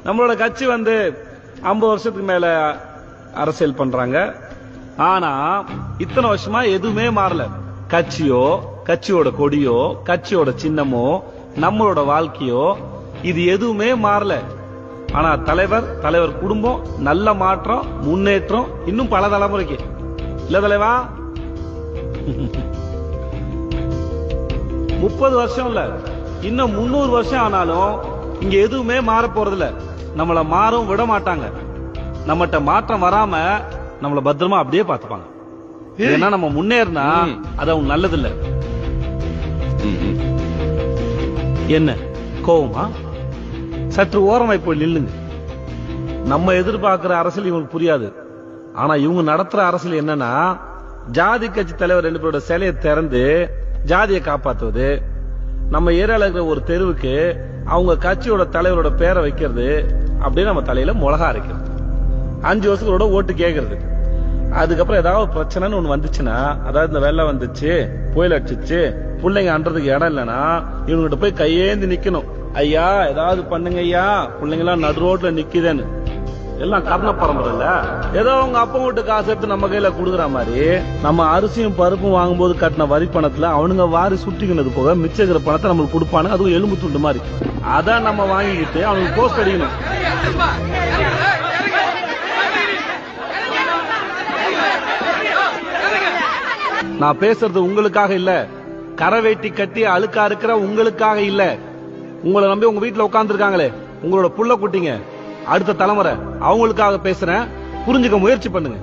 நம்மளோட கட்சி 50 வருஷத்துக்கு மேல அரசியல் பண்றாங்க. ஆனா இத்தனை வருஷமா எதுவுமே மாறல. கட்சியோ, கட்சியோட கொடியோ, கட்சியோட சின்னமோ, நம்மளோட வாழ்க்கையோ இது எதுவுமே மாறல. ஆனா தலைவர் குடும்பம் நல்ல மாற்றம், முன்னேற்றம் இன்னும் பல தலைமுறைக்கு இல்ல தலைவா. 30 வருஷம் இல்ல, இன்னும் 300 வருஷம் ஆனாலும் இங்க எதுவுமே மாற போறதில்ல. நம்மள மாறும் விட மாட்டாங்க. நம்மகிட்ட மாற்றம் வராம நம்மள பத்திரமா அப்படியே பாத்துப்பாங்க. ஏன்னா நம்ம முன்னேறினா அது அவங்க நல்லது இல்ல. என்ன கோவமா? சற்று ஓரமாய் போய் நில்லுங்க. நம்ம எதிர்பார்க்கிற அரசியல் இவங்களுக்கு புரியாது. ஆனா இவங்க நடத்துற அரசியல் என்னன்னா, ஜாதி கட்சி தலைவர் 2 பேரோட சிலையை திறந்து ஜாதியை காப்பாற்றுவது, நம்ம ஏரியால இருக்கிற ஒரு தெருவுக்கு அவங்க கட்சியோட தலைவரோட பேரை வைக்கிறது, அப்படியே நம்ம தலையில மிளகா அரைக்கிறது, 5 வருஷங்களோட ஓட்டு கேட்கறது. அதுக்கப்புறம் ஏதாவது பிரச்சனைன்னு ஒண்ணு வந்துச்சுன்னா, அதாவது இந்த வெள்ளம் வந்துச்சு, புயல் அடிச்சிச்சு, பிள்ளைங்க அன்றதுக்கு இடம் இல்லைன்னா இவங்ககிட்ட போய் கையேந்து நிக்கணும். ஐயா ஏதாவது பண்ணுங்க ஐயா, பிள்ளைங்க எல்லாம் நடு ரோட்ல நிக்குதுன்னு. எல்லாம் கர்ண பரம்பரை இல்ல, ஏதோ அவங்க அப்பா வீட்டு காசு எடுத்து நம்ம கையில குடுக்குற மாதிரி, நம்ம அரிசியும் பருப்பும் வாங்கும்போது கட்டின வரி பணத்துல அவனுங்க வாரி சுட்டிக்கினது போக மிச்சம் இருக்கிற பணத்தை நம்மளுக்கு கொடுப்பானு, அதுவும் எலும்பு துண்டு மாதிரி. அதான் நம்ம வாங்கிக்கிட்டு அவனுக்கு போஸ்ட் அடிக்கணும். நான் பேசுறது உங்களுக்காக இல்ல, கரை வேட்டி கட்டி அழுக்கா இருக்கிற உங்களுக்காக இல்ல. உங்களை நம்பி உங்க வீட்டுல உட்கார்ந்து இருக்காங்களே உங்களோட புள்ள குட்டிங்க, அடுத்த தலைமுறை, அவங்களுக்காக பேசுறேன். புரிஞ்சுக்க முயற்சி பண்ணுங்க.